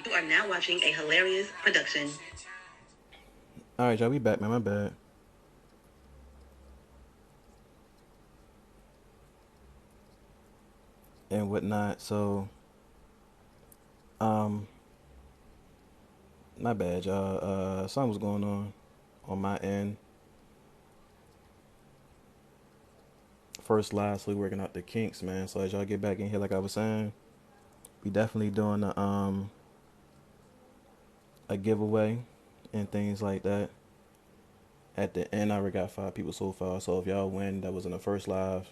You are now watching a hilarious production. All right, y'all, we back, man. My bad. And whatnot. So, um, my bad, y'all. Something was going on my end. First, lastly, working out the kinks, man. So as y'all get back in here, like I was saying, we definitely doing a giveaway and things like that. At the end, I already got 5 people so far. So if y'all win, that was in the first live.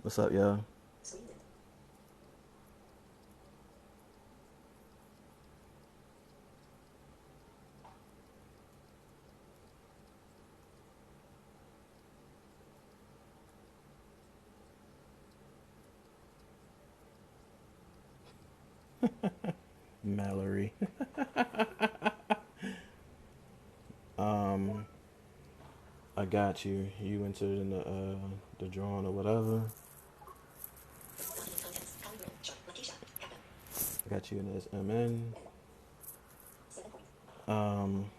What's up, y'all? Mallory. um, I got you. You entered in the drawing or whatever. I got you in this MN. Um,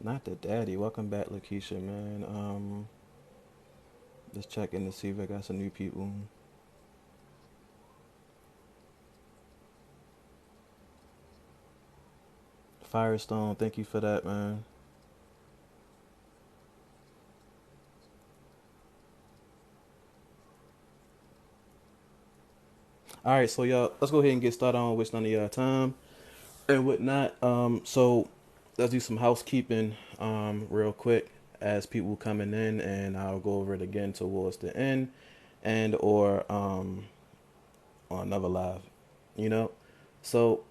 Not the daddy. Welcome back, Lakeisha, man. Just checking to see if I got some new people. Firestone, thank you for that, man. All right, so y'all, let's go ahead and get started on waste none of y'all time and whatnot. So let's do some housekeeping, real quick as people coming in, and I'll go over it again towards the end, and or on another live, you know. So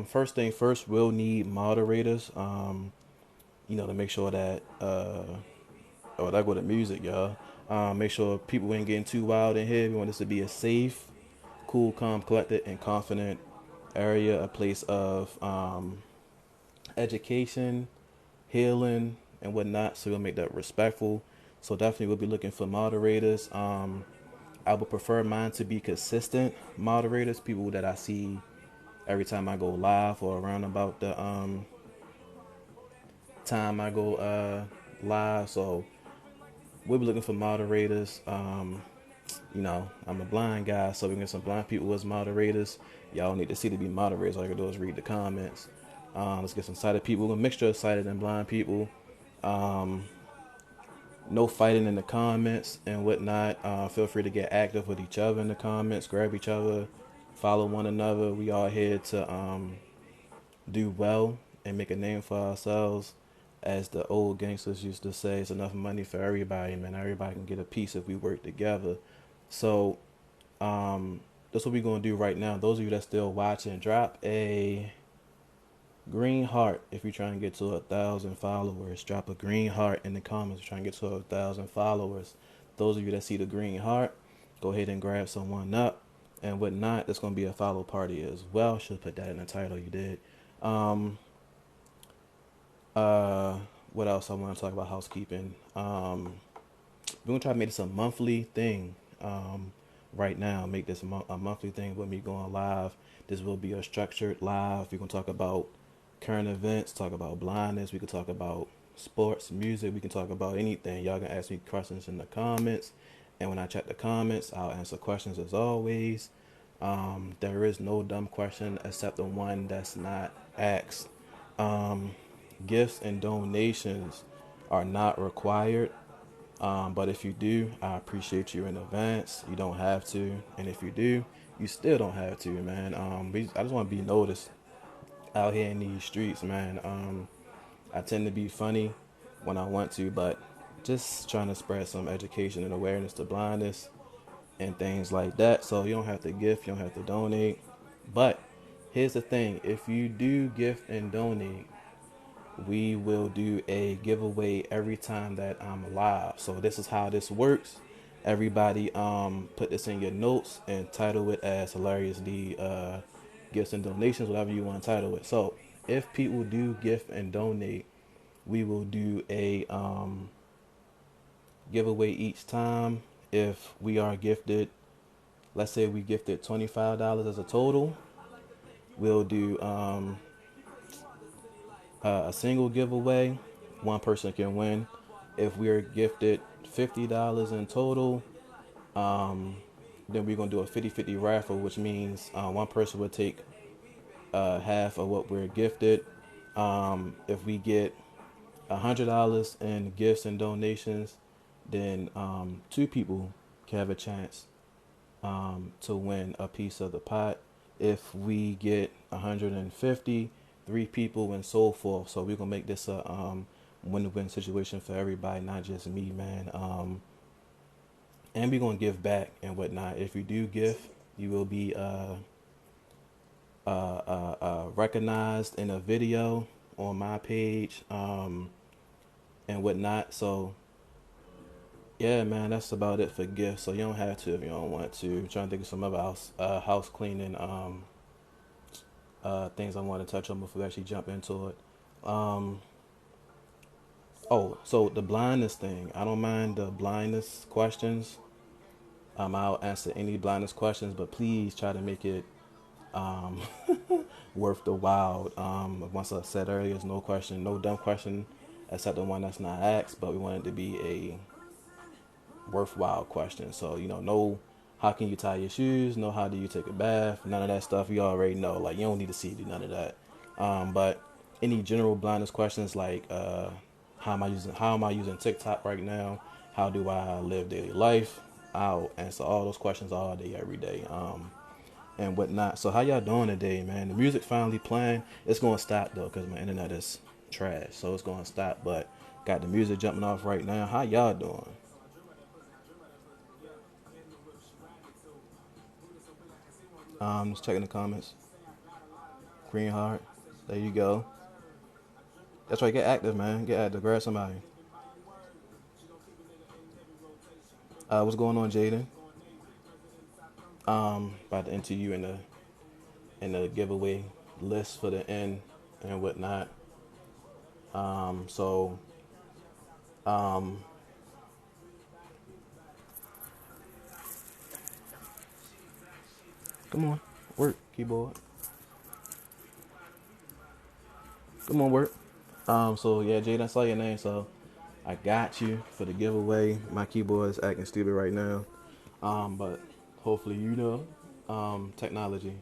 first thing first, we'll need moderators. To make sure that that go to music, y'all. Make sure people ain't getting too wild in here. We want this to be a safe, cool, calm, collected, and confident area, a place of education, healing, and whatnot. So we'll make that respectful. So definitely we'll be looking for moderators. I would prefer mine to be consistent moderators, people that I see every time I go live or around about the time I go live. So we'll be looking for moderators. I'm a blind guy, so we get some blind people as moderators. Y'all need to see to be moderators. All I can do is read the comments. Let's get some sighted people, a mixture of sighted and blind people. Um, no fighting in the comments and whatnot. Feel free to get active with each other in the comments, grab each other, follow one another. We all here to do well and make a name for ourselves. As the old gangsters used to say, it's enough money for everybody, man. Everybody can get a piece if we work together. So that's what we're gonna do right now. Those of you that still watching, drop a green heart if you're trying to get to 1,000 followers. Drop a green heart in the comments. Trying to get to 1,000 followers. Those of you that see the green heart, go ahead and grab someone up and whatnot. There's gonna be a follow party as well. Should put that in the title. You did. Um, uh, what else I want to talk about housekeeping? We're gonna try to make this a monthly thing. Right now, make this a monthly thing with me going live. This will be a structured live. We're gonna talk about current events, talk about blindness. We can talk about sports, music. We can talk about anything. Y'all can ask me questions in the comments, and when I check the comments, I'll answer questions as always. There is no dumb question except the one that's not asked. Um, Gifts and donations are not required. But if you do, I appreciate you in advance. You don't have to, and if you do, you still don't have to, man. I just want to be noticed out here in these streets, man. I tend to be funny when I want to, but just trying to spread some education and awareness to blindness and things like that. So you don't have to gift, you don't have to donate. But here's the thing: if you do gift and donate, we will do a giveaway every time that I'm live. So this is how this works. Everybody, put this in your notes and title it as hilariously gifts and donations, whatever you want to title it. So if people do gift and donate, we will do a giveaway each time. If we are gifted, let's say we gifted $25 as a total, we'll do a single giveaway. One person can win. If we're gifted $50 in total, then we're going to do a 50-50 raffle, which means one person will take half of what we're gifted. If we get $100 in gifts and donations, then two people can have a chance to win a piece of the pot. If we get 150, three people and so forth. So we're gonna make this a win-win situation for everybody, not just me, man. And we're gonna give back and whatnot. If you do give, you will be recognized in a video on my page and whatnot. So yeah, man, that's about it for gifts. So you don't have to if you don't want to. I'm trying to think of some other house cleaning things I want to touch on before we actually jump into it. Oh, so the blindness thing. I don't mind the blindness questions. I'll answer any blindness questions, but please try to make it um, worth the while. Once I said earlier, there's no question, no dumb question, except the one that's not asked. But we want it to be a worthwhile question. So, no, how can you tie your shoes? No, how do you take a bath? None of that stuff you already know. Like, you don't need to see do none of that. But any general blindness questions like how am I using TikTok right now? How do I live daily life? I'll answer all those questions all day, every day, and whatnot. So how y'all doing today, man? The music finally playing. It's gonna stop though, cause my internet is trash. So it's gonna stop. But got the music jumping off right now. How y'all doing? Just checking the comments. Green heart. There you go. That's right. Get active, man. Get active. Grab somebody. What's going on, Jaden? About to enter you in the giveaway list for the end and whatnot. So come on, work keyboard. Come on, work. So yeah, Jaden, I saw your name, so I got you for the giveaway. My keyboard is acting stupid right now. But hopefully technology.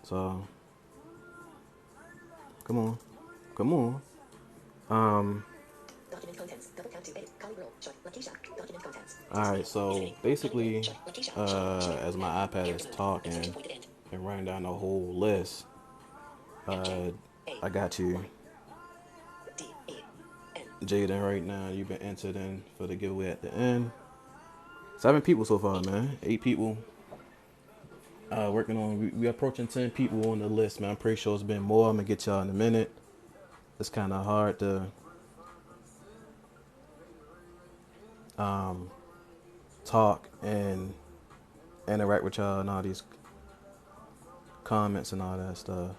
So come on, come on. Um, Document contents. Double tap to edit. Color roll. Short. Lakeisha. Document contents. all right. So basically, as my iPad is talking Pointed end. and running down the whole list, I got you, D E N. Jaden. Right now, you've been entered in for the giveaway at the end. 7 people so far, man. 8 people. Working on. We approaching 10 people on the list, man. I'm pretty sure it's been more. I'm gonna get y'all in a minute. It's kind of hard to talk and interact with y'all and all these comments and all that stuff.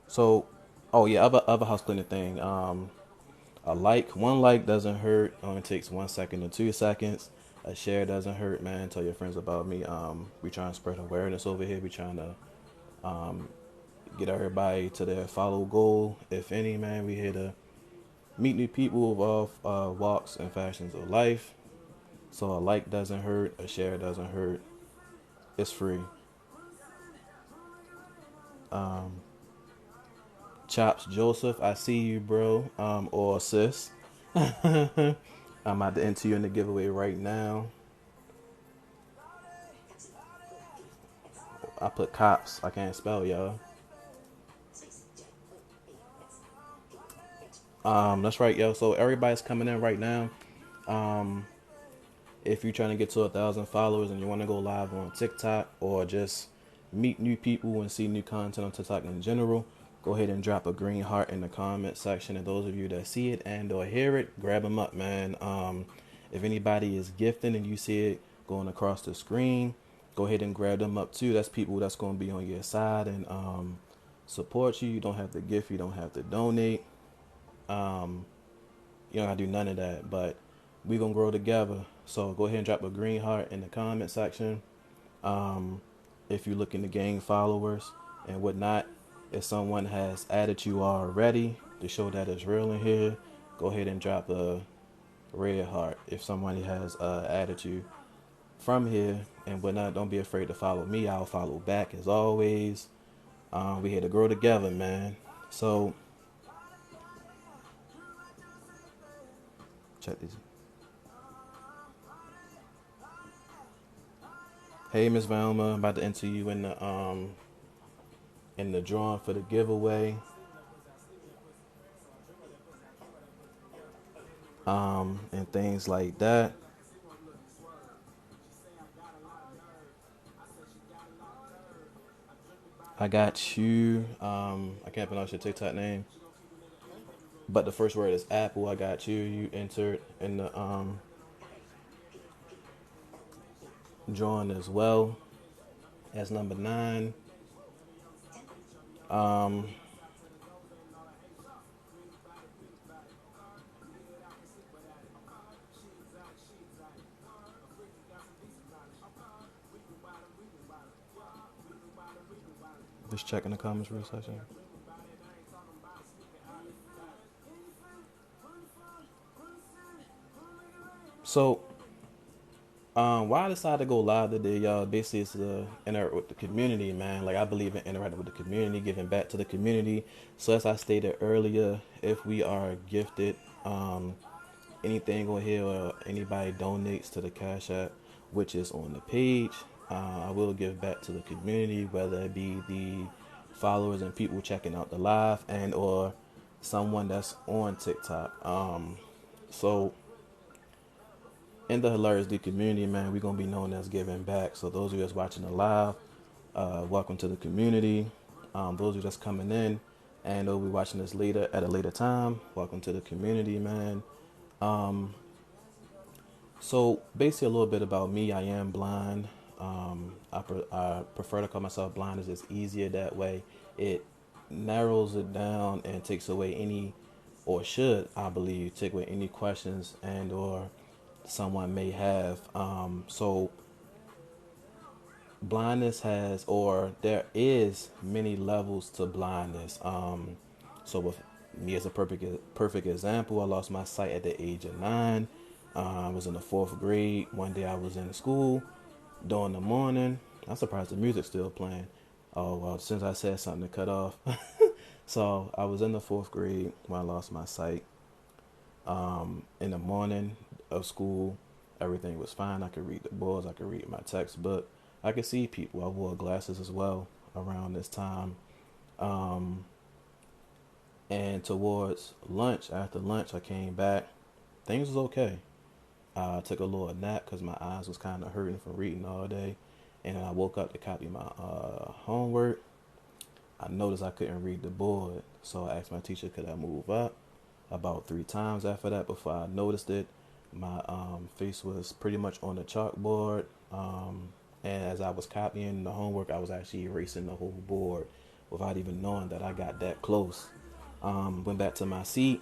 So, oh yeah, other house cleaning thing. One like doesn't hurt. Only takes 1 second or 2 seconds. A share doesn't hurt, man. Tell your friends about me. We trying to spread awareness over here. We trying to get everybody to their follow goal. If any, man, we here to meet new people of all walks and fashions of life. So a like doesn't hurt. A share doesn't hurt. It's free. Chops Joseph, I see you, bro. Or sis. I'm about to enter you in the giveaway right now. I put cops. I can't spell, y'all. That's right, yo. So everybody's coming in right now. Um, if you're trying to get to 1,000 followers and you want to go live on TikTok or just meet new people and see new content on TikTok in general, go ahead and drop a green heart in the comment section. And those of you that see it and or hear it, grab them up, man. If anybody is gifting and you see it going across the screen, go ahead and grab them up too. That's people that's going to be on your side and support you. You don't have to gift, you don't have to donate. Um, you don't gotta do none of that, but we gonna grow together. So go ahead and drop a green heart in the comment section. Um, if you're looking to gain followers and whatnot, if someone has added you already to show that it's real in here, go ahead and drop a red heart. If somebody has added you from here and whatnot, don't be afraid to follow me. I'll follow back as always. We here to grow together, man. So check these. Hey, Miss Valma, I'm about to enter you in the drawing for the giveaway. And things like that. I got you. I can't pronounce your TikTok name, but the first word is Apple. I got you. You entered in the drawing as well as number 9. Um, just checking the comments for a second. So, why I decided to go live today, y'all, basically is to interact with the community, man. Like, I believe in interacting with the community, giving back to the community. So, as I stated earlier, if we are gifted, anything on here or anybody donates to the Cash App, which is on the page, I will give back to the community, whether it be the followers and people checking out the live and or someone that's on TikTok. So in the Hilarious D community, man, we're gonna be known as giving back. So those of you that's watching the live, welcome to the community. Those of you that's coming in and they'll be watching this later at a later time, welcome to the community, man. Um, So basically, a little bit about me. I am blind. I prefer to call myself blind, as it's easier that way. It narrows it down and takes away any, or should I believe, take away any questions and or someone may have. So blindness has, or there is many levels to blindness. So with me as a perfect example, I lost my sight at the age of 9. I was in the 4th grade. One day I was in school during the morning. I'm surprised the music's still playing. Oh well, since I said something to cut off. So I was in the 4th grade when I lost my sight. In the morning of school, everything was fine. I could read the boards. I could read my textbook. I could see people. I wore glasses as well around this time. Um, and towards lunch, after lunch, I came back. Things was okay. I took a little nap because my eyes was kind of hurting from reading all day. And I woke up to copy my homework. I noticed I couldn't read the board. So I asked my teacher, could I move up? About 3 times after that, before I noticed it, my face was pretty much on the chalkboard. And as I was copying the homework, I was actually erasing the whole board without even knowing that I got that close. Went back to my seat.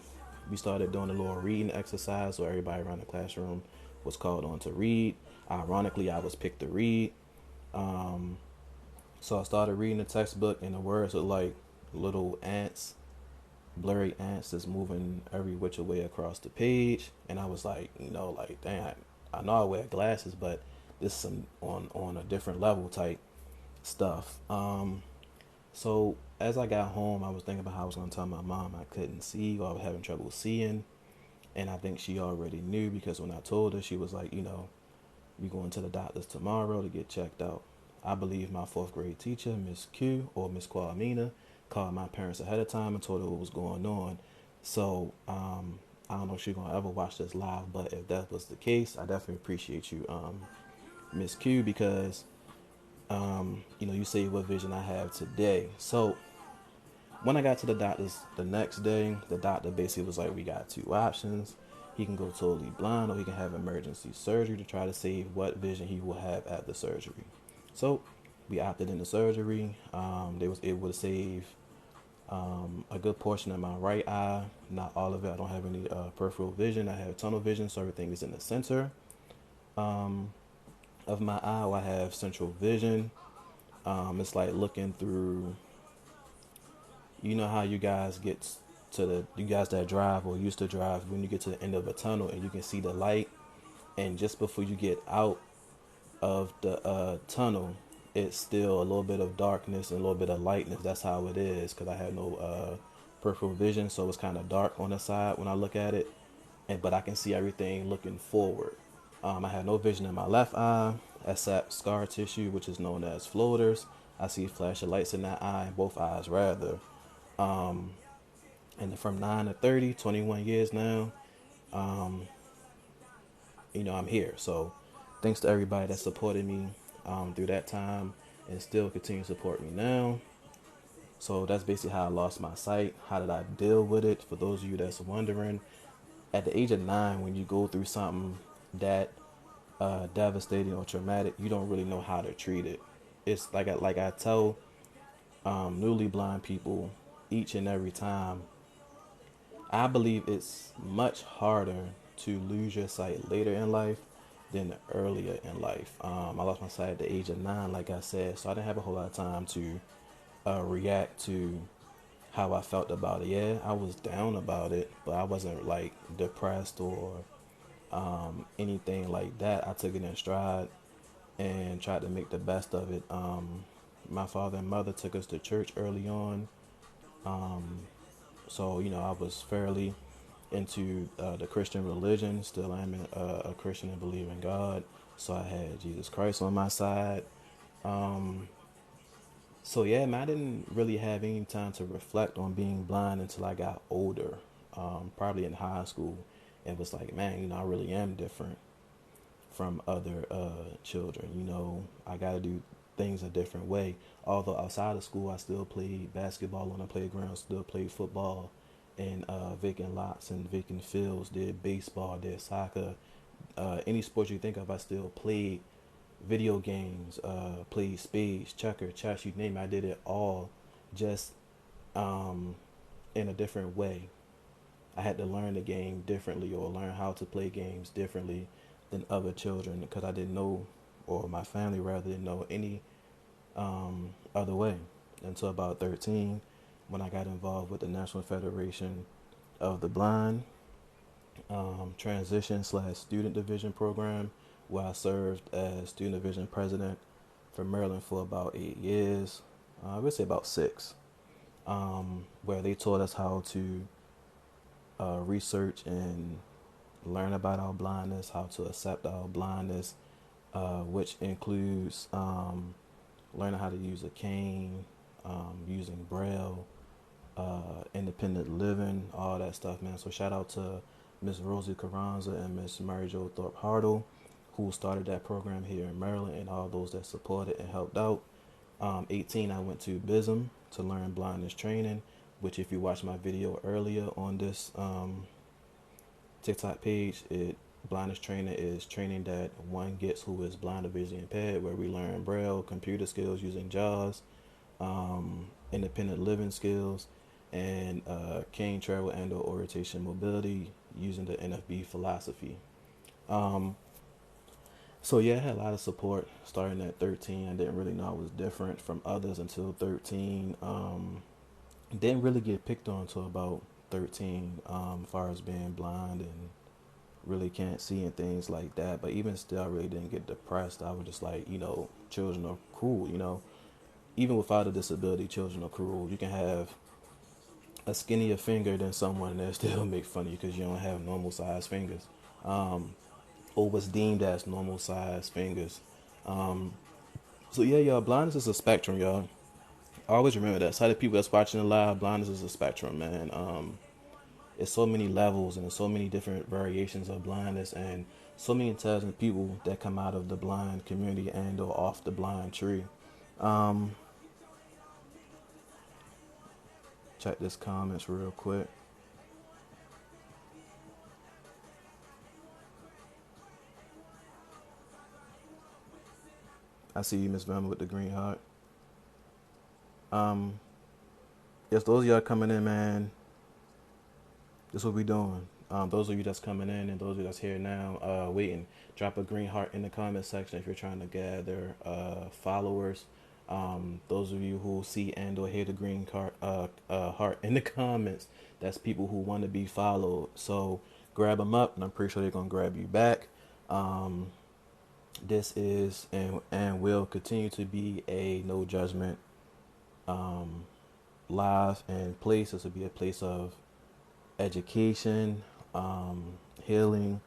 We started doing a little reading exercise, so everybody around the classroom was called on to read. Ironically, I was picked to read. Um, so I started reading the textbook, and the words were like little ants, blurry ants that's moving every which way across the page. And I was like, like, dang, I know I wear glasses, but this is some on a different level type stuff. So as I got home, I was thinking about how I was going to tell my mom I couldn't see or I was having trouble seeing. And I think she already knew because when I told her, she was like, we going to the doctors tomorrow to get checked out. I believe my 4th grade teacher, Miss Q or Miss Kwamina, called my parents ahead of time and told her what was going on. So I don't know if she's gonna ever watch this live, but if that was the case, I definitely appreciate you, Miss Q, because you say what vision I have today. So when I got to the doctor's the next day, the doctor basically was like, we got two options. He can go totally blind, or he can have emergency surgery to try to save what vision he will have after surgery. So we opted into surgery. They was able to save a good portion of my right eye, not all of it. I don't have any peripheral vision. I have tunnel vision, so everything is in the center of my eye. I have central vision. It's like looking through. You know how you guys get to you guys that drive or used to drive, when you get to the end of a tunnel and you can see the light, and just before you get out of the tunnel, it's still a little bit of darkness and a little bit of lightness. That's how it is, because I had no peripheral vision, so it's kind of dark on the side when I look at it, but I can see everything looking forward. I had no vision in my left eye except scar tissue, which is known as floaters. I see flashing lights in that eye, both eyes rather. And from 9 to 30, 21 years now, I'm here. So thanks to everybody that supported me through that time and still continue to support me now. So that's basically how I lost my sight. How did I deal with it? For those of you that's wondering, at the age of 9, when you go through something that devastating or traumatic, you don't really know how to treat it. It's like I tell newly blind people each and every time. I believe it's much harder to lose your sight later in life than earlier in life. I lost my sight at the age of 9, like I said, so I didn't have a whole lot of time to react to how I felt about it. Yeah, I was down about it, but I wasn't like depressed or anything like that. I took it in stride and tried to make the best of it. My father and mother took us to church early on, so I was fairly into the Christian religion. Still am a Christian and believe in God. So I had Jesus Christ on my side. So yeah, man, I didn't really have any time to reflect on being blind until I got older, probably in high school, and was like, man, I really am different from other children. I got to do things a different way. Although outside of school, I still played basketball on the playground, still played football in vacant lots and vacant fields, did baseball, did soccer, any sport you think of, I still played. Video games, played spades, checker, chess, you name it, I did it all, just in a different way. I had to learn the game differently, or learn how to play games differently than other children, because I didn't know, or my family rather didn't know any other way until about 13, when I got involved with the National Federation of the Blind transition slash student division program, where I served as student division president for Maryland for about 8 years. I would say about 6, where they taught us how to research and learn about our blindness, how to accept our blindness, which includes learning how to use a cane, using Braille, independent living, all that stuff, man. So shout out to Miss Rosie Carranza and Miss Mary Jo Thorpe Hartle, who started that program here in Maryland, and all those that supported and helped out. 18, I went to BISM to learn blindness training, which if you watch my video earlier on this TikTok page, blindness training is training that one gets who is blind or visually impaired, where we learn Braille, computer skills using JAWS, independent living skills, and cane travel and or orientation mobility using the NFB philosophy. So yeah, I had a lot of support starting at 13. I didn't really know I was different from others until 13. Didn't really get picked on until about 13, as far as being blind and really can't see and things like that. But even still, I really didn't get depressed. I was just like, children are cruel. Even without a disability, children are cruel. You can have a skinnier finger than someone that still make fun of you because you don't have normal size fingers, or what's deemed as normal size fingers. So yeah, y'all, blindness is a spectrum, y'all. Always remember that. So the people that's watching the live, blindness is a spectrum, man. it's so many levels and there's so many different variations of blindness and so many intelligent people that come out of the blind community and or off the blind tree. Um, Check this comments real quick. I see you, Miss Velma, with the green heart. Um, yes, those of y'all coming in, man. This is what we doing. Those of you that's coming in and those of you that's here now, waiting, drop a green heart in the comment section if you're trying to gather followers. Those of you who see and or hear the heart in the comments, that's people who want to be followed. So grab them up, and I'm pretty sure they're gonna grab you back. This is and will continue to be a no judgment live and place. This will be a place of education, healing.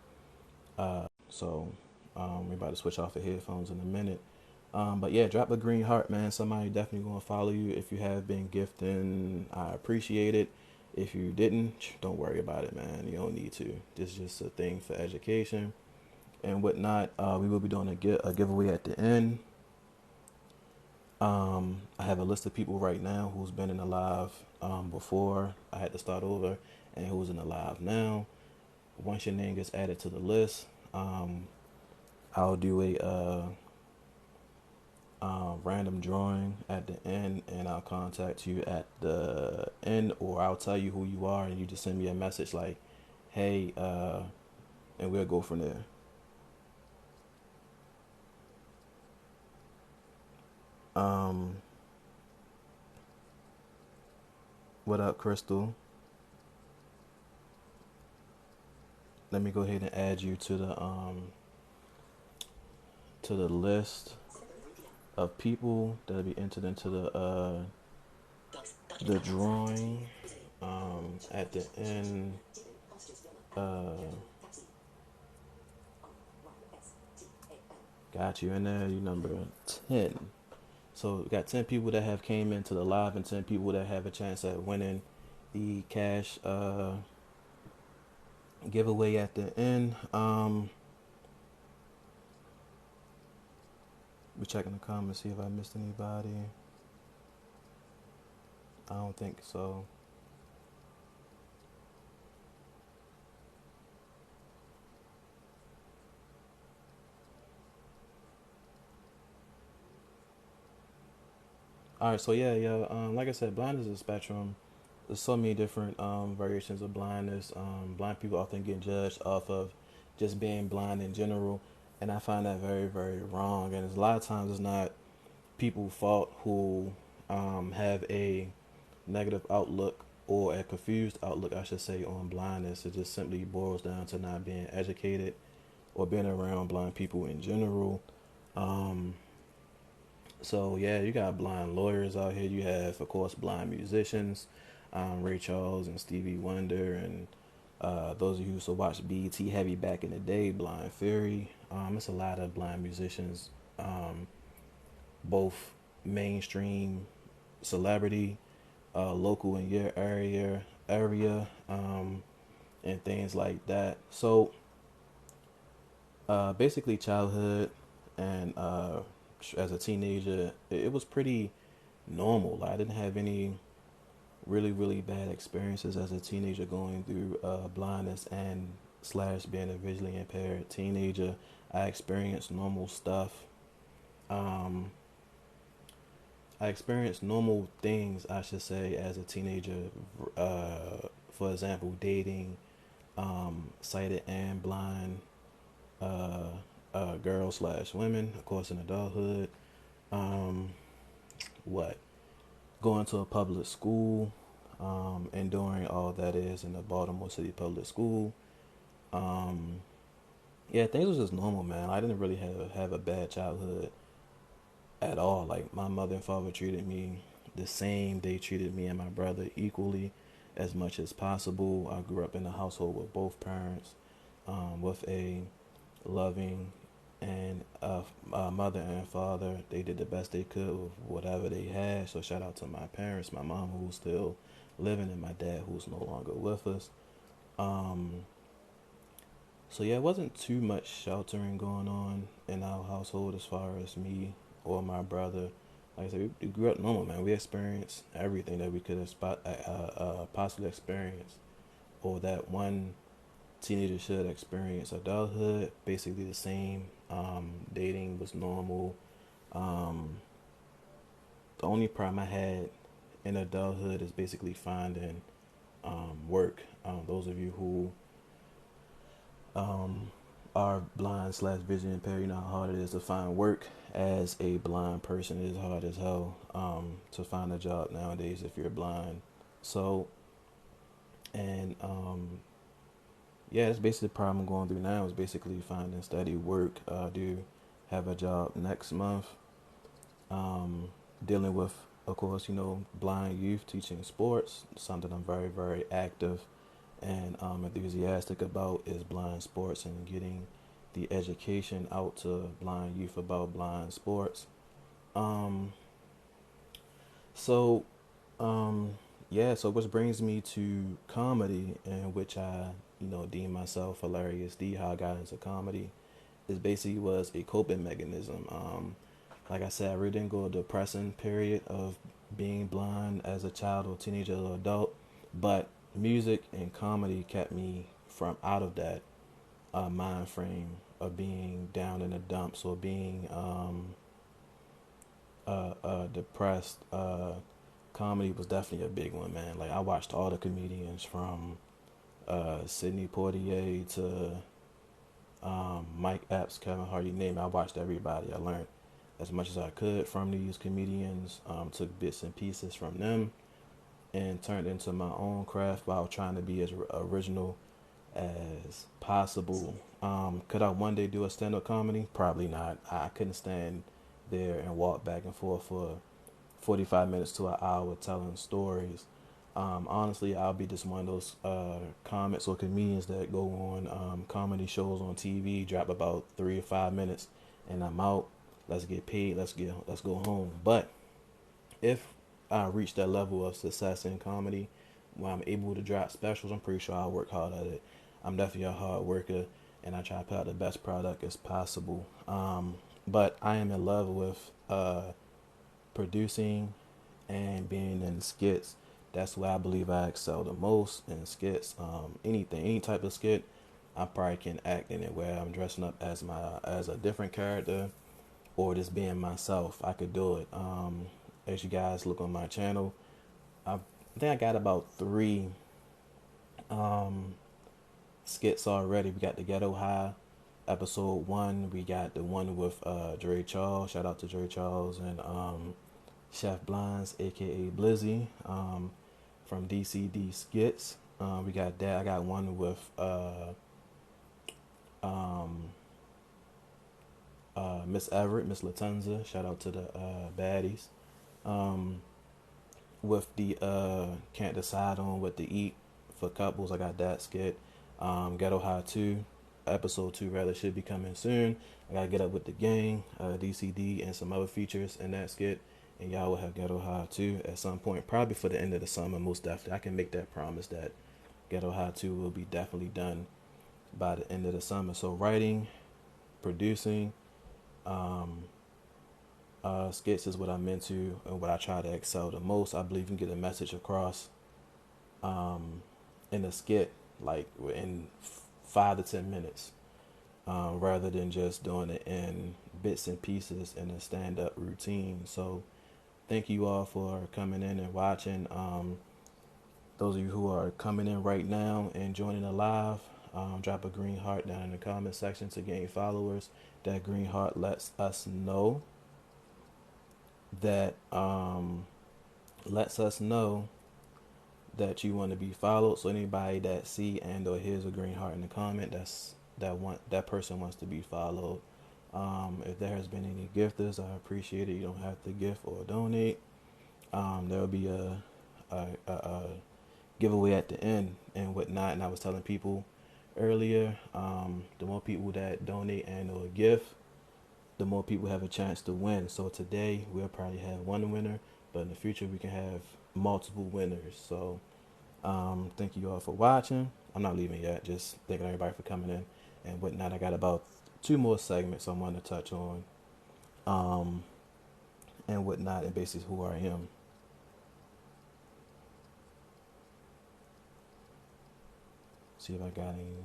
We're about to switch off the headphones in a minute. But yeah, drop a green heart, man. Somebody definitely gonna follow you. If you have been gifting, I appreciate it. If you didn't, don't worry about it, man. You don't need to. This is just a thing for education and whatnot. We will be doing a giveaway at the end. I have a list of people right now who's been in the live before I had to start over and who's in the live now. Once your name gets added to the list, I'll do a random drawing at the end, and I'll contact you at the end, or I'll tell you who you are, and you just send me a message like, "Hey," and we'll go from there. What up, Crystal? Let me go ahead and add you to the list of people that'll be entered into the drawing at the end. Got you in there. You number 10. So we got 10 people that have came into the live and 10 people that have a chance at winning the cash giveaway at the end. We checking the comments, see if I missed anybody. I don't think so. All right, so yeah. Like I said, blindness is a spectrum. There's so many different variations of blindness. Blind people often get judged off of just being blind in general, and I find that very, very wrong. And a lot of times, it's not people's fault who have a negative outlook or a confused outlook, I should say, on blindness. It just simply boils down to not being educated or being around blind people in general. Um, So yeah, you got blind lawyers out here. You have, of course, blind musicians, Ray Charles and Stevie Wonder, and those of you who used to watch BET heavy back in the day, Blind Fury. It's a lot of blind musicians, both mainstream, celebrity, local in your area, and things like that. So basically, childhood and as a teenager, it was pretty normal. Like, I didn't have any really, really bad experiences as a teenager going through blindness and slash being a visually impaired teenager. I experienced normal stuff. Um, I experienced normal things, I should say, as a teenager. For example, dating, sighted and blind uh, girls slash women, of course, in adulthood. Um, what Going to a public school, enduring all that is in the Baltimore City public school. Um, yeah, things was just normal, man. I didn't really have a bad childhood at all. Like, my mother and father treated me the same. They treated me and my brother equally as much as possible. I grew up in a household with both parents, with a loving and mother and father. They did the best they could with whatever they had. So shout out to my parents, my mom who's still living, and my dad who's no longer with us. Um, so yeah, it wasn't too much sheltering going on in our household as far as me or my brother. Like I said, we grew up normal, man. We experienced everything that we could have possibly experience, or that one teenager should experience. Adulthood, basically the same. Dating was normal. Um, the only problem I had in adulthood is basically finding work. Those of you who um, are blind slash vision impaired, you know how hard it is to find work as a blind person. It is hard as hell to find a job nowadays if you're blind. So, and yeah, that's basically the problem I'm going through now is basically finding steady work. I do have a job next month, dealing with, of course, blind youth, teaching sports, something I'm very, very active and enthusiastic about is blind sports and getting the education out to blind youth about blind sports. Um, so, yeah, so which brings me to comedy, in which I, deem myself hilarious. How I got into comedy is basically was a coping mechanism. Like I said, I really didn't go a depressing period of being blind as a child or teenager or adult, but music and comedy kept me from out of that mind frame of being down in the dumps or being depressed. Comedy was definitely a big one, man. Like I watched all the comedians from Sidney Poitier to Mike Epps, Kevin Hart, you name it. I watched everybody. I learned as much as I could from these comedians, took bits and pieces from them, and turned into my own craft while trying to be as original as possible. Could I one day do a stand-up comedy? Probably not. I couldn't stand there and walk back and forth for 45 minutes to an hour telling stories. Honestly, I'll be just one of those comics or comedians that go on comedy shows on TV, drop about 3 or 5 minutes, and I'm out. Let's get paid. Let's go home. But if I reach that level of success in comedy, where I'm able to drop specials, I'm pretty sure I'll work hard at it. I'm definitely a hard worker, and I try to put out the best product as possible. But I am in love with producing and being in skits. That's where I believe I excel the most in skits. Any type of skit, I probably can act in it where I'm dressing up as a different character or just being myself. I could do it. As you guys look on my channel, I think I got about 3 skits already. We got the Ghetto High episode 1. We got the one with Dre Charles. Shout out to Dre Charles and Chef Blinds, aka Blizzy, from DCD Skits. We got that. I got one with Miss Everett, Miss Latunza. Shout out to the baddies. With the Can't Decide on What to Eat for couples, I got that skit. Ghetto High 2, episode 2 rather, should be coming soon. I gotta get up with the gang, DCD, and some other features in that skit. And y'all will have Ghetto High 2 at some point, probably for the end of the summer, most definitely. I can make that promise that Ghetto High 2 will be definitely done by the end of the summer. So writing, producing, skits is what I'm into and what I try to excel the most. I believe you can get a message across in a skit, like in 5 to 10 minutes, rather than just doing it in bits and pieces in a stand-up routine. So thank you all for coming in and watching. Those of you who are coming in right now and joining the live, drop a green heart down in the comment section to gain followers. That green heart lets us know that you want to be followed. So anybody that see and or hears a green heart in the comment, that person wants to be followed. If there has been any gifters, I appreciate it. You don't have to gift or donate. There will be a giveaway at the end and whatnot. And I was telling people earlier, the more people that donate and or gift, the more people have a chance to win. So today we'll probably have one winner, but in the future we can have multiple winners. So Thank you all for watching. I'm not leaving yet. Just thanking everybody for coming in and whatnot. I got about 2 more segments I want to touch on, um, and whatnot, and basically who I am. See if I got any.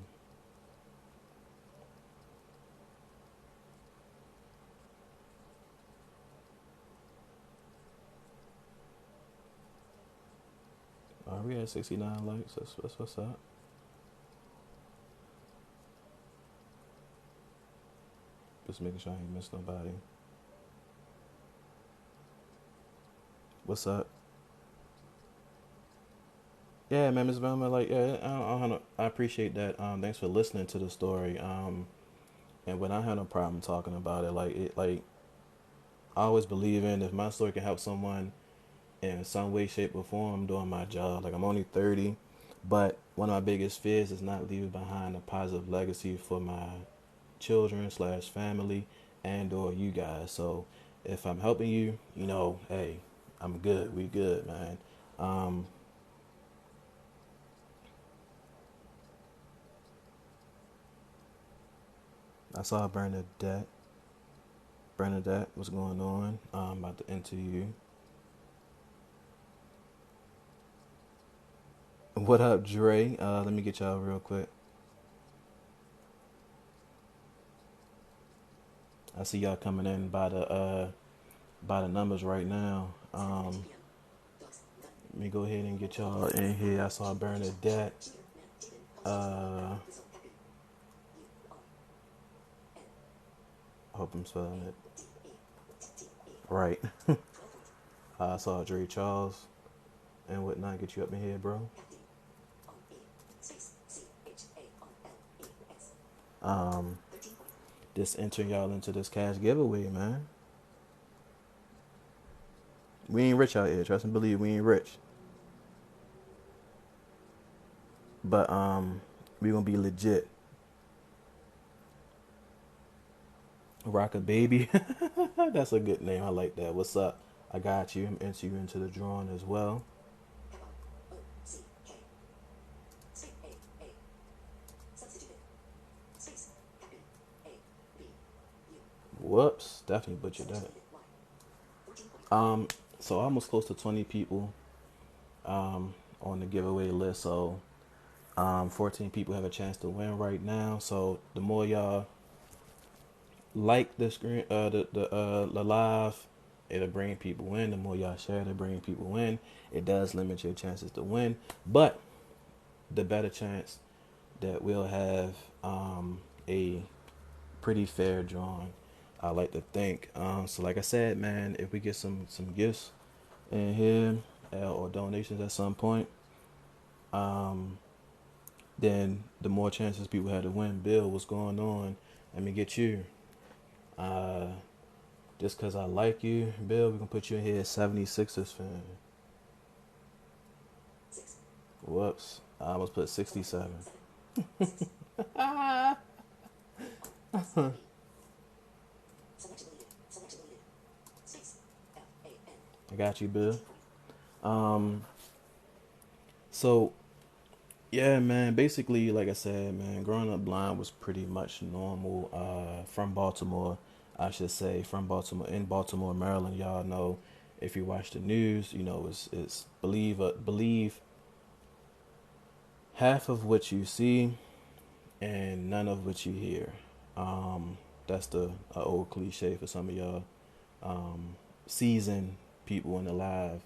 We had 69 likes. That's what's up. Just making sure I ain't missed nobody. What's up? Yeah, man, Miss Velma. Like, yeah, I appreciate that. Thanks for listening to the story. And when I had no problem talking about it, like I always believe in if my story can help someone in some way, shape, or form, I'm doing my job. Like I'm only 30, but one of my biggest fears is not leaving behind a positive legacy for my children slash family and or you guys. So if I'm helping you, hey, I'm good. We good, man. Um, I saw Bernadette. Bernadette, what's going on? About to enter you. What up, Dre? Let me get y'all real quick. I see y'all coming in by the numbers right now. 7:50 p.m. Dogs. Let me go ahead and get y'all in here. I saw Bernadette. Uh, I hope I'm spelling it right. I saw Dre Charles and whatnot. Get you up in here, bro. Um, just entering y'all into this cash giveaway, man. We ain't rich out here. Trust and believe, we ain't rich. But we gonna be legit. Rock a baby. That's a good name. I like that. What's up? I got you. I'm entering you into the drawing as well. Whoops, definitely butchered that. So almost close to 20 people on the giveaway list. So 14 people have a chance to win right now. So the more y'all like the screen, the live, it'll bring people in. The more y'all share, it'll bring people in. It does limit your chances to win, but the better chance that we'll have a pretty fair drawing. I like to think. So like I said, man, if we get some gifts in here or donations at some point, then the more chances people have to win. Bill, what's going on? Let me get you. Uh, just because I like you, Bill, we can put you in here as 76ers fan. Whoops. I almost put 67. I got you, Bill. Um, so yeah, man. Basically, like I said, man, growing up blind was pretty much normal. From Baltimore, I should say, from Baltimore, in Baltimore, Maryland. Y'all know, if you watch the news, it's believe half of what you see and none of what you hear. That's the old cliche for some of y'all seasoned people in the live.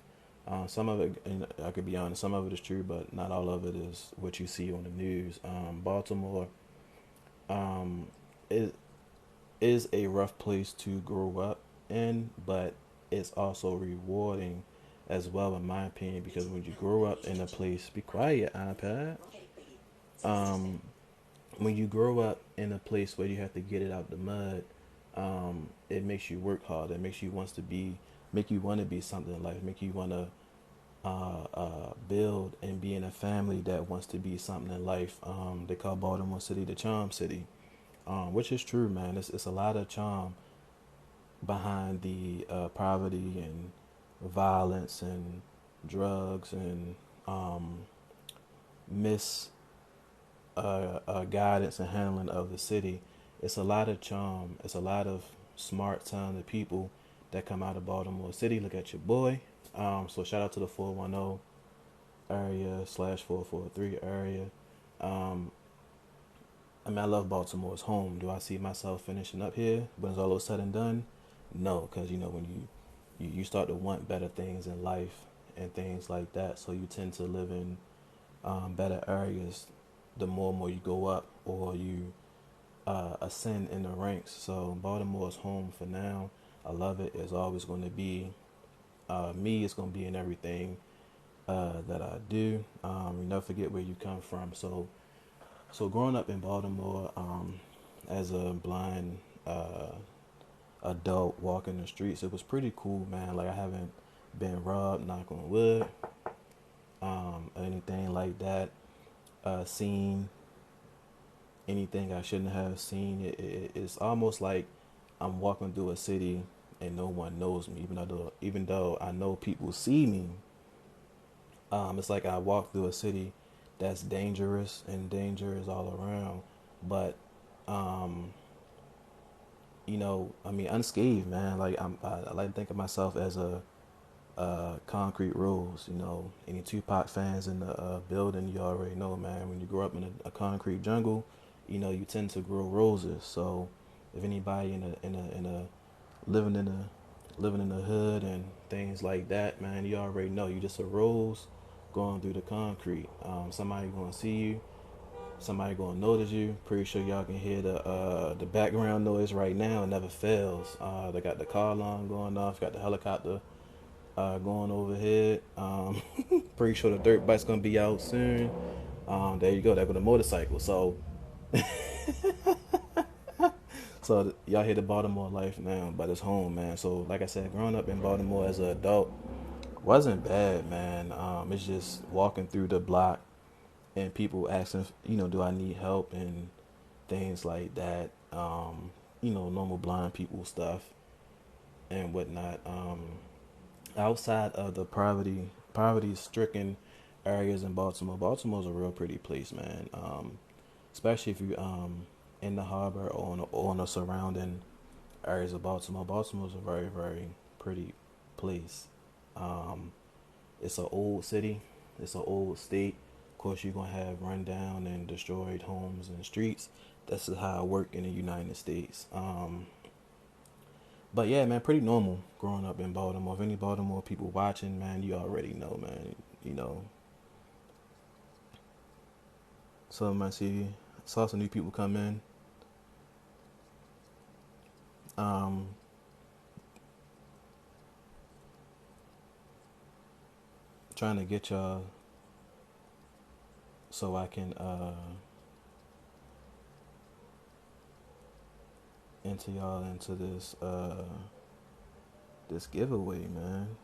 Some of it, and I could be honest, some of it is true, but not all of it is what you see on the news. Baltimore um, is a rough place to grow up in, but it's also rewarding as well, in my opinion, because when you grow up in a place, be quiet, iPad. Um, when you grow up in a place where you have to get it out the mud, it makes you work hard. It makes you make you want to be something in life, make you want to build and be in a family that wants to be something in life. They call Baltimore City the Charm City, which is true, man. It's a lot of charm behind the poverty and violence and drugs and miss guidance and handling of the city. It's a lot of charm. It's a lot of smart, talented people that come out of Baltimore City. Look at your boy. So shout out to the 410 area slash 443 area. Um, I mean, I love Baltimore's home. Do I see myself finishing up here when it's all said and done? No, because when you start to want better things in life and things like that, so you tend to live in better areas the more and more you go up or you ascend in the ranks. So Baltimore's home for now. I love it. It's always going to be me. It's going to be in everything that I do. You never forget where you come from. So growing up in Baltimore as a blind adult walking the streets, it was pretty cool, man. Like I haven't been robbed, knock on wood, anything like that. Seen anything I shouldn't have seen. It's almost like I'm walking through a city and no one knows me, even though I know people see me. It's like I walk through a city that's dangerous and danger is all around, but um, I mean, unscathed, man. Like I like to think of myself as a concrete rules. Any Tupac fans in the building, you already know, man. When you grow up in a concrete jungle, you tend to grow roses. So if anybody in a living in a living in the hood and things like that, man, you already know you just a rose going through the concrete. Somebody gonna see you. Somebody gonna notice you. Pretty sure y'all can hear the background noise right now. It never fails. They got the car alarm going off. Got the helicopter going overhead. Pretty sure the dirt bike's gonna be out soon. There you go. There go the motorcycle. So y'all hear the Baltimore life now, but it's home, man. So like I said, growing up in Baltimore as an adult wasn't bad, man. It's just walking through the block and people asking, do I need help and things like that. Normal blind people stuff and whatnot. Outside of the poverty stricken areas in Baltimore, Baltimore's a real pretty place, man. Especially if you in the harbor or on the surrounding areas of Baltimore. Baltimore's a very, very pretty place. Um, it's an old city. It's an old state. Of course, you're gonna have rundown and destroyed homes and streets. That's how it works in the United States. But yeah, man, pretty normal growing up in Baltimore. If any Baltimore people watching, man, you already know, man. So I saw some new people come in. Um, Trying to get y'all so I can enter y'all into this giveaway, man.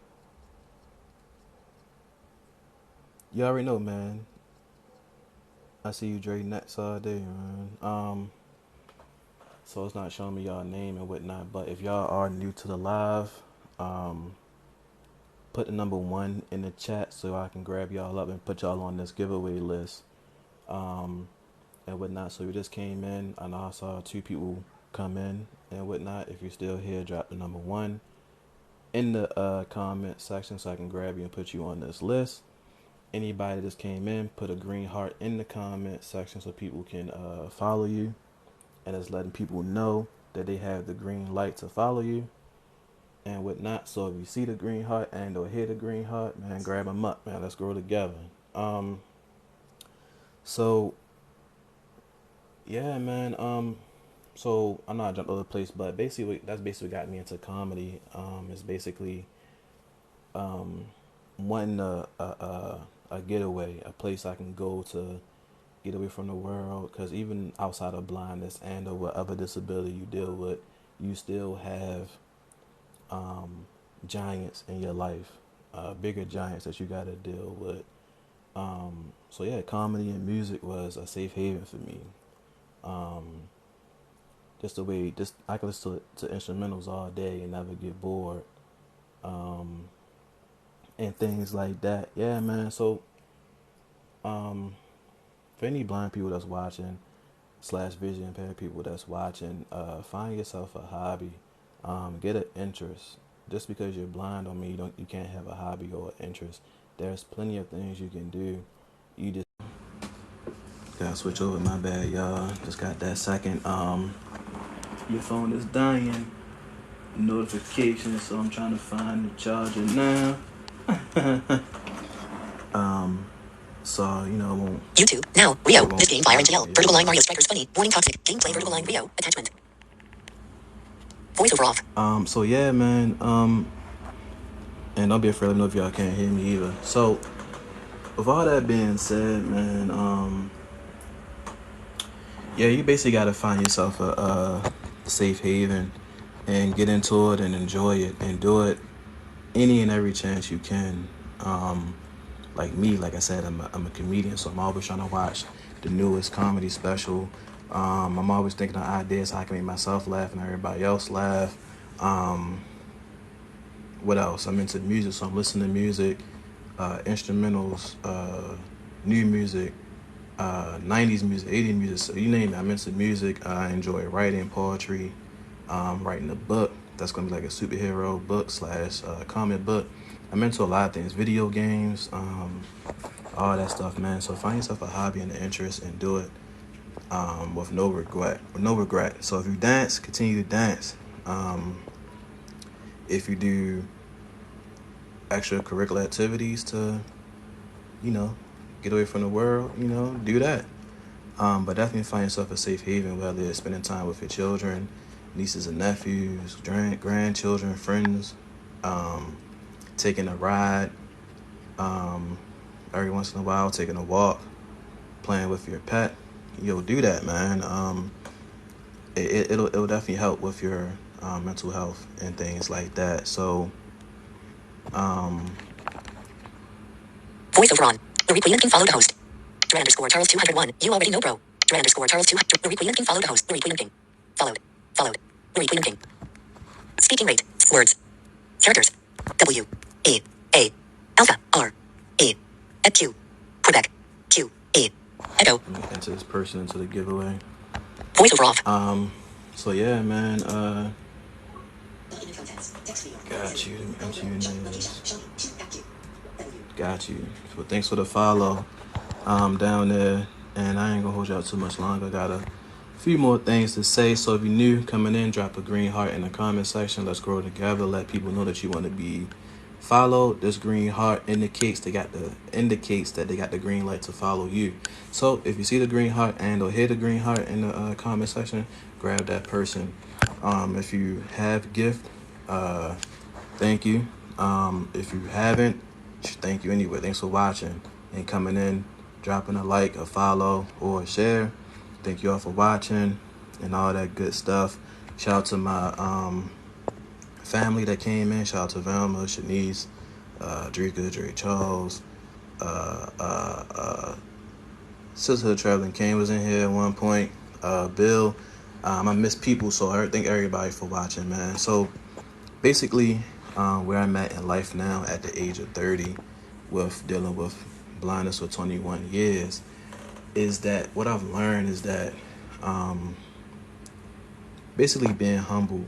You already know, man. I see you Dre Nets all day, man. So it's not showing me y'all name and whatnot, but if y'all are new to the live, put the number 1 in the chat so I can grab y'all up and put y'all on this giveaway list, and whatnot. So you just came in, and I saw 2 people come in and whatnot. If you're still here, drop the number 1 in the comment section so I can grab you and put you on this list. Anybody that just came in, put a green heart in the comment section so people can follow you, and it's letting people know that they have the green light to follow you and whatnot. So if you see the green heart and or hear the green heart, man, grab them up, man. Let's grow together. So yeah, man. So I'm not jumping over the place, but that's basically got me into comedy. It's basically wanting a getaway, a place I can go to get away from the world. Because even outside of blindness and or whatever disability you deal with, you still have giants in your life, bigger giants that you got to deal with. So yeah, comedy and music was a safe haven for me. Just the way, I could listen to instrumentals all day and never get bored, and things like that. Yeah, man. So for any blind people that's watching, slash vision impaired people that's watching, find yourself a hobby. Get an interest. Just because you're blind don't mean you can't have a hobby or an interest. There's plenty of things you can do. You just gotta switch over. My bad, y'all. Just got that second. Your phone is dying. Notification, so I'm trying to find the charger now. So, YouTube. Now. Rio. This game. Fire into Yell. Vertical line Mario Strikers. Funny. Warning toxic. Gameplay. Vertical line Rio. Attachment. Voiceover off. So yeah, man. And don't be afraid. Let me know if y'all can't hear me either. So, with all that being said, man, yeah, you basically gotta find yourself a safe haven and get into it and enjoy it and do it any and every chance you can. Like me, like I said, I'm a comedian, so I'm always trying to watch the newest comedy special. I'm always thinking of ideas how I can make myself laugh and everybody else laugh. What else? I'm into music, so I'm listening to music, instrumentals, new music, 90s music, 80s music, so you name it. I'm into music. I enjoy writing, poetry, writing a book that's going to be like a superhero book slash comic book. I'm into a lot of things, video games, all that stuff, man. So find yourself a hobby and an interest and do it with no regret. So if you dance, continue to dance. If you do extracurricular activities to, get away from the world, do that. But definitely find yourself a safe haven, whether it's spending time with your children, nieces and nephews, grandchildren, friends, taking a ride, every once in a while, taking a walk, playing with your pet. Do that, man. It'll definitely help with your mental health and things like that. So, Voiceover on. Lori Queen King followed the host. Dread _ Charles 201. You already know, bro. Dread _ Charles 200. Lori Queen King followed the host. Lori Queen King. Followed. Lori Queen King. Speaking rate. Words. Characters. W. E. A. Alpha. R. E. Q. Quebec. Q. E. Echo. Let me enter this person into the giveaway. Voiceover off. So yeah, man. Got you. Enter you names. Got you. Well, thanks for the follow. Down there, and I ain't gonna hold y'all too much longer. I got a few more things to say. So if you're new coming in, drop a green heart in the comment section. Let's grow together. Let people know that you want to be followed. This green heart indicates that they got the green light to follow you. So if you see the green heart and or hear the green heart in the comment section, grab that person. If you have gift, thank you. If you haven't, thank you anyway. Thanks for watching and coming in, dropping a like, a follow, or a share. Thank you all for watching and all that good stuff. Shout out to my family that came in. Shout out to Velma, Shanice, Drika, Dre Charles, Sisterhood Traveling Kane was in here at one point. Bill. I miss people, so I thank everybody for watching, man. So basically, where I'm at in life now at the age of 30 with dealing with blindness for 21 years is that what I've learned is that basically being humble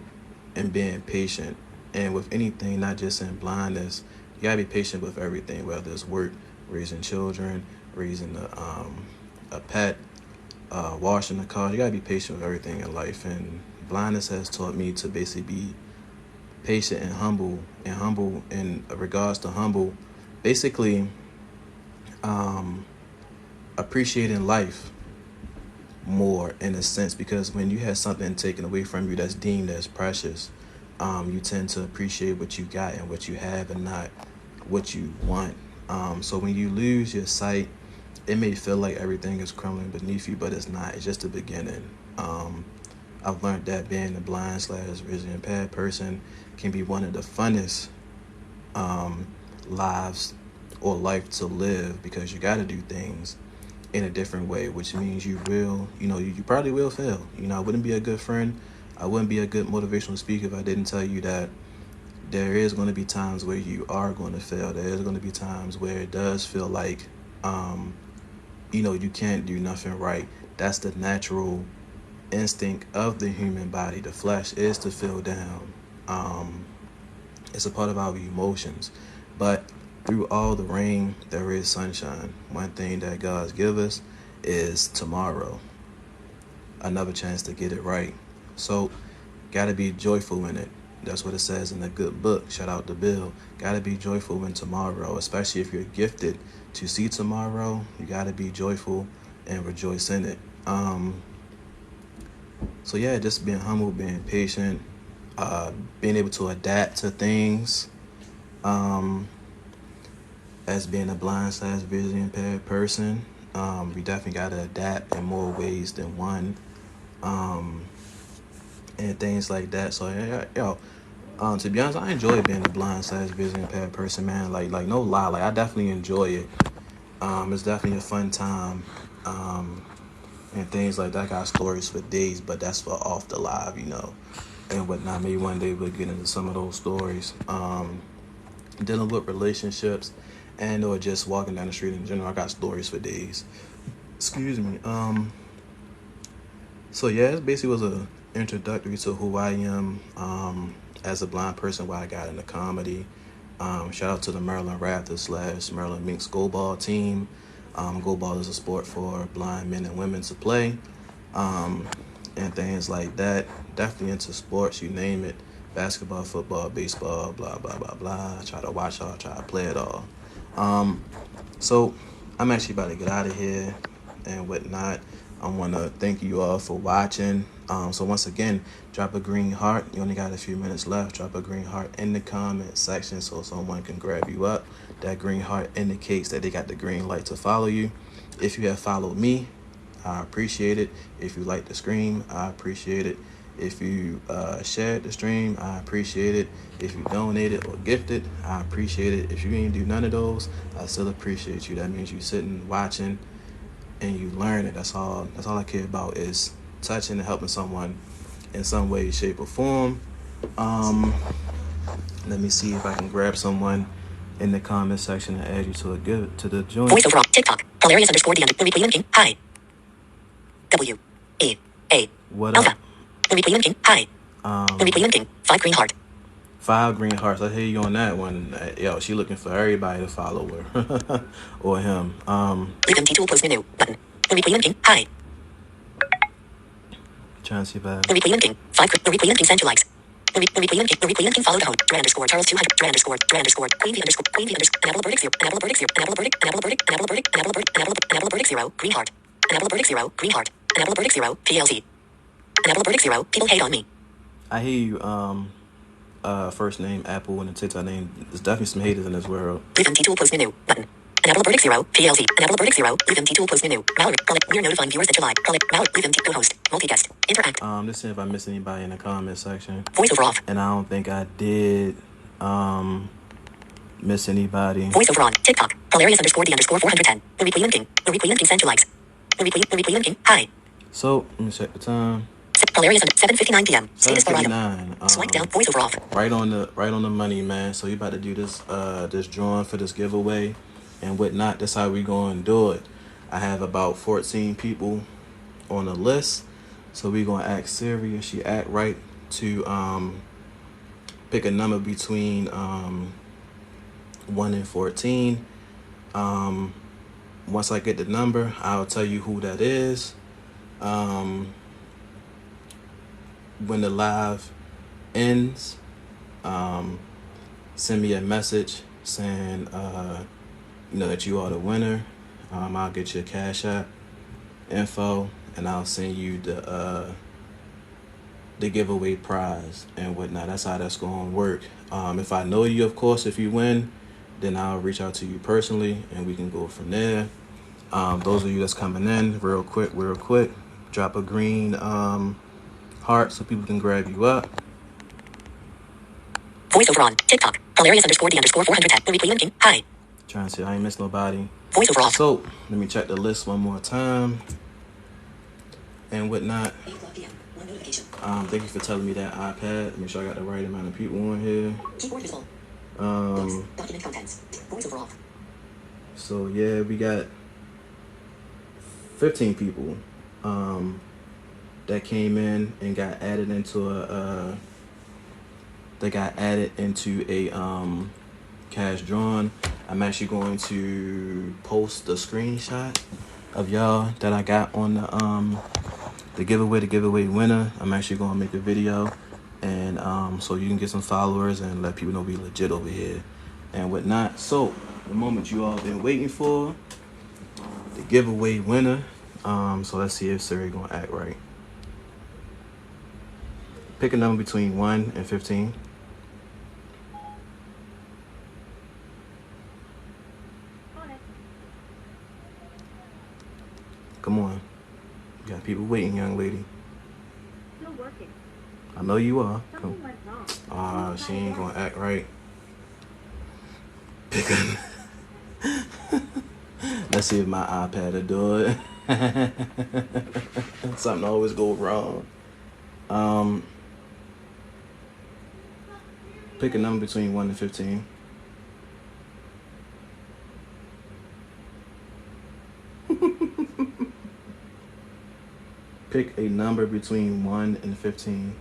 and being patient, and with anything, not just in blindness, you gotta be patient with everything, whether it's work, raising children, raising a pet, washing the car. You gotta be patient with everything in life, and blindness has taught me to basically be patient and humble in regards to humble, basically appreciating life more in a sense, because when you have something taken away from you that's deemed as precious, you tend to appreciate what you got and what you have and not what you want. So when you lose your sight, it may feel like everything is crumbling beneath you, but it's not. It's just the beginning. I've learned that being a blind / visually impaired person can be one of the funnest lives or life to live, because you got to do things in a different way, which means you probably will fail. I wouldn't be a good friend. I wouldn't be a good motivational speaker if I didn't tell you that there is going to be times where you are going to fail. There is going to be times where it does feel like you can't do nothing right. That's the natural instinct of the human body. The flesh is to feel down. Um, it's a part of our emotions. But through all the rain, there is sunshine. One thing that God's give us is tomorrow, another chance to get it right. So, gotta be joyful in it. That's what it says in the good book. Shout out to Bill. Gotta be joyful in tomorrow, especially if you're gifted to see tomorrow. You gotta be joyful and rejoice in it. So yeah, just being humble, being patient, being able to adapt to things. As being a blind / visually impaired person, we definitely gotta adapt in more ways than one. And things like that. So to be honest, I enjoy being a blind / visually impaired person, man. Like no lie, like I definitely enjoy it. It's definitely a fun time, and things like that. I got stories for days, but that's for off the live, and whatnot. Maybe one day we'll get into some of those stories. Dealing with relationships, and or just walking down the street in general. I got stories for days. Excuse me. So yeah, it basically was a introductory to who I am as a blind person, why I got into comedy. Shout out to the Maryland Raptors / Maryland Minx goalball team. Goalball is a sport for blind men and women to play, and things like that. Definitely into sports, you name it. Basketball, football, baseball, blah, blah, blah, blah. I try to watch all, try to play it all. So I'm actually about to get out of here and whatnot. I want to thank you all for watching. So once again, drop a green heart. You only got a few minutes left. Drop a green heart in the comment section so someone can grab you up. That green heart indicates that they got the green light to follow you. If you have followed me, I appreciate it. If you like the stream, I appreciate it. If you shared the stream, I appreciate it. If you donated or gifted, I appreciate it. If you ain't do none of those, I still appreciate you. That means you sitting, watching, and you learn it. That's all I care about, is touching and helping someone in some way, shape, or form. Let me see if I can grab someone in the comment section and add you to the joint. Voice over TikTok. Hilarious _ the replay linking. Hi. WEA. What Alpha. up? The replay linking. Hi. The replay linking. 5 green heart. 5 green hearts. I hear you on that one. Yo, she looking for everybody to follow her or him. Leave empty tool close menu button. The replay linking. Hi. Trying to see if I. The replay linking. 5. The replay linking send to likes. The replay linking. The replay linking followed home. Dre _ Charles 200. Dre _ Queen V _ Queen V _ An apple verdict 0. An apple verdict 0. An apple verdict. An apple verdict. An apple verdict. An apple verdict. An apple verdict 0. Green heart. An apple verdict 0. Green heart. An apple verdict 0. PLZ. An apple verdict 0. People hate on me. I hear you. First name Apple and the TikTok name. There's definitely some haters in this world. Leave empty tool close menu button. An apple verdict 0. PLZ. An apple verdict 0. Leave empty tool close menu. Mallory. Call it. We're notifying viewers that you live. Call it. Mallory. Leave empty. Go host. Multi-guest. Interact. Let's see if I missed anybody in the comment section. Voiceover off. And I don't think I did miss anybody. Voiceover on. TikTok. Hilarious _ the _ 410. The replay linking. The replay linking send to likes. The replay linking. Hi. So let me check the time. Hilarious _ 7:59 p.m. Status bar item. 7:59. Swipe down. Voiceover off. Right on the money, man. So you about to do this drawing for this giveaway and whatnot. That's how we going to do it. I have about 14 people on the list. So we going to ask Siri if she act right to pick a number between 1 and 14. Once I get the number, I'll tell you who that is. When the live ends, send me a message saying that you are the winner. I'll get your Cash App info and I'll send you the giveaway prize and whatnot. That's how that's going to work. If I know you, of course, if you win, then I'll reach out to you personally and we can go from there. Those of you that's coming in, real quick, drop a green heart so people can grab you up. Voiceover on. TikTok. Hilarious _ the _ 410. The replay linking. Hi. Trying to see I ain't miss nobody. Voiceover off. So let me check the list one more time and whatnot. 8 p.m. One notification. Thank you for telling me that iPad. Make sure I got the right amount of people on here. Keyboard visible. Books. Document contents. Voiceover off. So yeah, we got 15 people that came in and got added into a cash drawn. I'm actually going to post the screenshot of y'all that I got on the giveaway winner. I'm actually going to make a video, and so you can get some followers and let people know we legit over here and whatnot. So the moment you all been waiting for, the giveaway winner. So let's see if Siri gonna act right. Pick a number between 1 and 15. Come on. You got people waiting, young lady. Still working. I know you are. Something went wrong. She ain't gonna act right. Pick a... Let's see if my iPad will do it. Something always go wrong. Pick a number between 1 and 15. Pick a number between 1 and 15.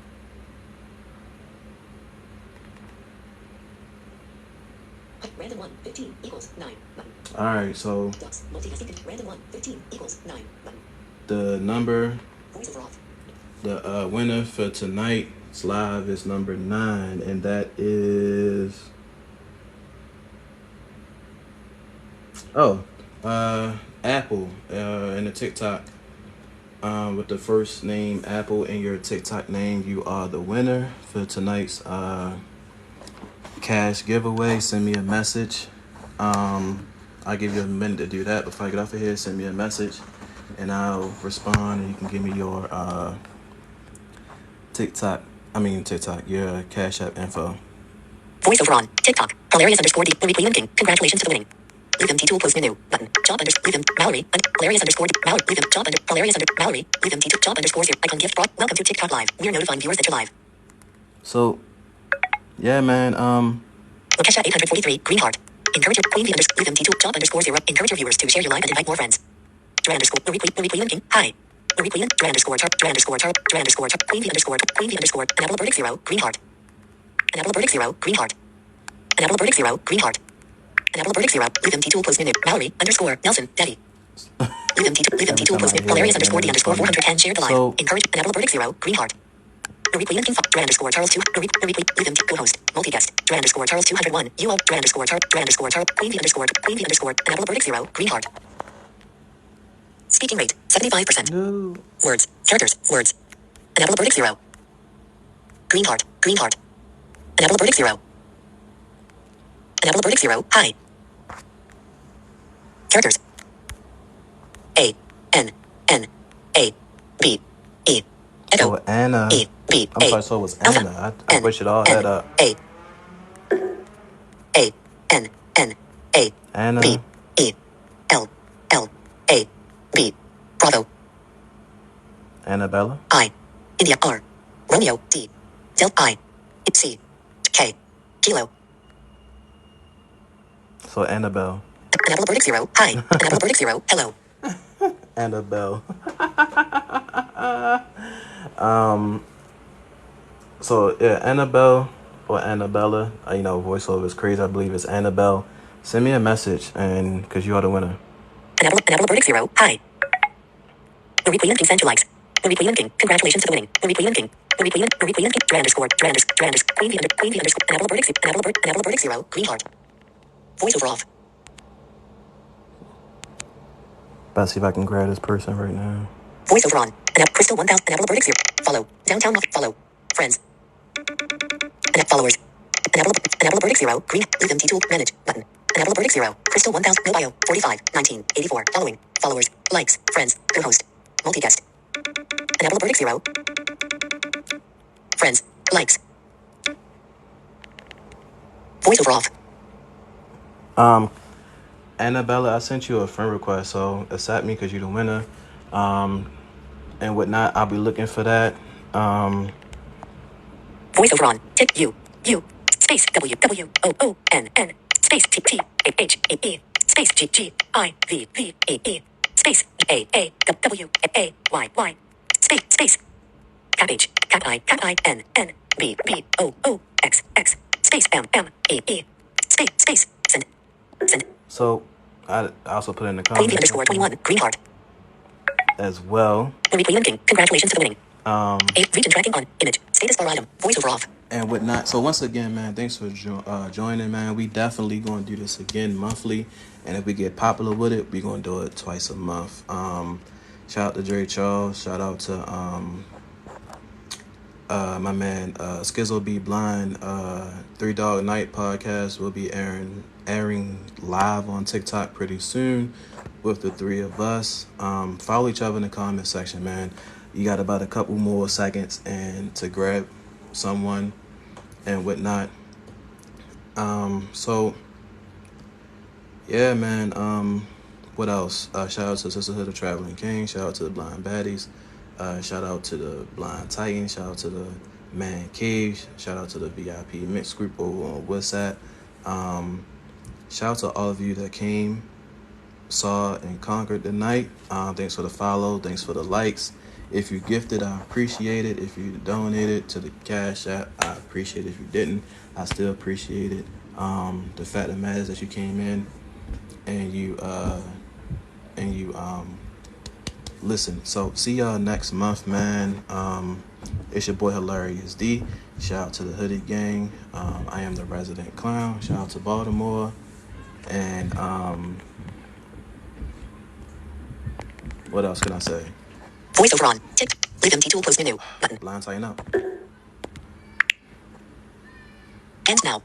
Random 1, 15 equals 9. Button. Alright, so Ducks. Multitasking. Random 1, 15 equals 9. Button. the number, Voice over off. the winner for tonight's live is number 9, and that is Apple in the TikTok. With the first name Apple in your TikTok name, you are the winner for tonight's cash giveaway. Send me a message. I'll give you a minute to do that. Before I get off of here, send me a message and I'll respond, and you can give me your your Cash App info. Voice over on. TikTok. Hilarious _ D. Weekly linking. Congratulations to the winning. Leave them T2 post menu. Button. Job _ leave them Mallory. Hilarious _ D. Mallory. Leave them job _ hilarious _ Mallory. Leave them T2 job _ 0. Icon gift brought. Welcome to TikTok live. We're notifying viewers that you're live. So yeah, man. Lokesha 843. Green heart. Encourage your Queen V _ leave them T2 job _ 0. Encourage your viewers to share your live and invite more friends. Dre _ weekly linking. Hi. Weekly link. Dre _ char. Dre _ char. Dre _ char. Queen V _ Queen V _ an apple verdict 0. Green heart. An apple verdict 0. Green heart. An apple verdict 0. Green heart. An apple verdict 0. Leave them T2 post menu. Mallory _ Nelson. Daddy. Leave them T2 post menu. Hilarious _ D _ 410 shared the live. So- Encourage an apple verdict 0. Green heart. Weekly linking. Dre _ Charles 2. Weekly. Leave them co-host. Multi-guest. Dre _ Charles 201. You all. Dre _ Char. Dre _ Char. Queen V _ Queen V _ an apple verdict 0. Green heart. Speaking rate 75%. No. Words. Characters. Words. An apple verdict 0. Green heart. Green heart. An apple verdict 0. An apple verdict 0. Hi. Characters. A. N. N. A. B. E. Echo. Oh, Anna. E. B. I'm A. sorry, so it was Alpha. Anna. I N. pushed it all N. head up. A. A. N. N. A. Anna. B. E. L. L. A. B. Bravo. Annabella. I. India R. Romeo D. Del I. C. K. Kilo. So Annabelle. An apple verdict 0. Hi. An apple verdict 0. Hello. Annabelle. So yeah, Annabelle or Annabella. Voiceover is crazy. I believe it's Annabelle. Send me a message, and because you are the winner. An apple verdict 0. Hi. The weekly linking sent you likes. The weekly linking. Congratulations to the winning. The weekly linking. The weekly linking. Dre _ Queen V _ Queen V _ an apple verdict 0. Green heart. Voice over off. About to see if I can grab this person right now. Voice over on. Crystal 1000. An apple verdict 0. Follow. Downtown. Follow. Friends. Followers. An apple verdict 0. Green. Leave them T2. Manage. Button. An apple verdict 0. Crystal 1000. No bio. 45. 19. 84. Following. Followers. Likes. Friends. Co-host. Multi-guest. An apple verdict 0. Friends. Likes. Voice over off. Annabella, I sent you a friend request, so accept me because you're the winner. And whatnot, I'll be looking for that. Voice over on. Tip U. U. Space W. W. O. O. N. N. Space T. T. H. E. E. Space G. G. I. V. V. E. E. Space. A. Space. Cabbage. N. B. X. Space. M. E. Space. Send. So I also put in the Queen V comments underscore 21. Green heart. as well. Linking. Congratulations to the winning. Region tracking on. Image. Status bar item. Voiceover off. And whatnot. So once again, man, thanks for joining, man. We definitely going to do this again monthly, and if we get popular with it, we going to do it twice a month. Shout out to Dre Charles. Shout out to my man Skizzo Be Blind. 3 Dog Night podcast will be airing live on TikTok pretty soon with the 3 of us. Follow each other in the comment section, man. You got about a couple more seconds and to grab someone and whatnot. So yeah, man. What else? Shout out to Sisterhood of Traveling King. Shout out to the Blind Baddies. Shout out to the Blind Titan. Shout out to the Man Cave. Shout out to the VIP Mix Group over on WhatsApp. Shout out to all of you that came, saw, and conquered tonight. Thanks for the follow. Thanks for the likes. If you gifted, I appreciate it. If you donated to the Cash App, I appreciate it. If you didn't, I still appreciate it. The fact of the matter is that you came in and you listen. So see y'all next month, man. It's your boy Hilarious D. Shout out to the Hoodie Gang. I am the resident clown. Shout out to Baltimore. And what else can I say? Voiceover on. Tick. Leave empty tool post menu. Button. Blind Tighten up. End now.